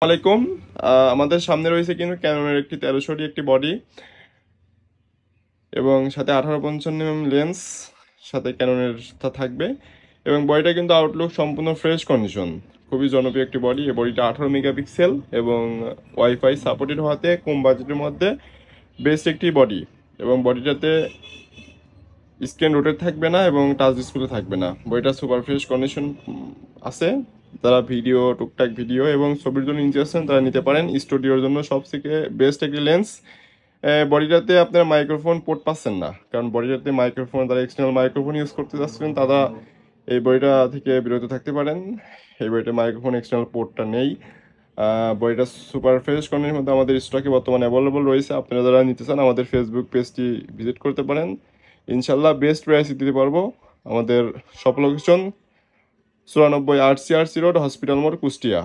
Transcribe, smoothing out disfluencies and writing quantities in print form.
আলাইকুম। আমাদের সামনে রয়েছে কিন্তু ক্যাননের একটি 1300 একটি বডি এবং সাথে 18-55 লেন্স সাথে ক্যাননের থাকবে এবং বডিটা কিন্তু আউটলুক সম্পূর্ণ ফ্রেশ কন্ডিশন। খুবই জনপ্রিয় একটি বডি। এই বডিটা 18 মেগাপিক্সেল এবং ওয়াইফাই সাপোর্টেড হওয়াতে কম বাজেটের মধ্যে বেস্ট একটি বডি এবং বডিটাতে স্ক্রিন রোটেট থাকবে না এবং টাচ ডিসপ্লে থাকবে না। বইটা সুপার ফ্রেশ কন্ডিশন আছে। যারা ভিডিও টুকটাক ভিডিও এবং ছবির জন্য ইন্টারেস্টেড তারা নিতে পারেন। স্টুডিওর জন্য সবথেকে বেস্ট একটি লেন্স। বডিটাতে আপনারা মাইক্রোফোন পোর্ট পাচ্ছেন না, কারণ বডিটাতে মাইক্রোফোন যারা এক্সটার্নাল মাইক্রোফোন ইউজ করতে চাচ্ছিলেন তারা এই বইটা থেকে বিরত থাকতে পারেন। এই বইটা মাইক্রোফোন এক্সটার্নাল পোর্টটা নেই। বইটা সুপার ফ্রেশ কন্ডিশনের মধ্যে আমাদের স্টকে বর্তমানে অ্যাভেলেবল রয়েছে। আপনারা যারা নিতে চান আমাদের ফেসবুক পেজটি ভিজিট করতে পারেন। ইনশাল্লাহ বেস্ট প্রাইস দিতে পারবো। আমাদের shop location 94 RCRC road, hospital মোড়, কুষ্টিয়া।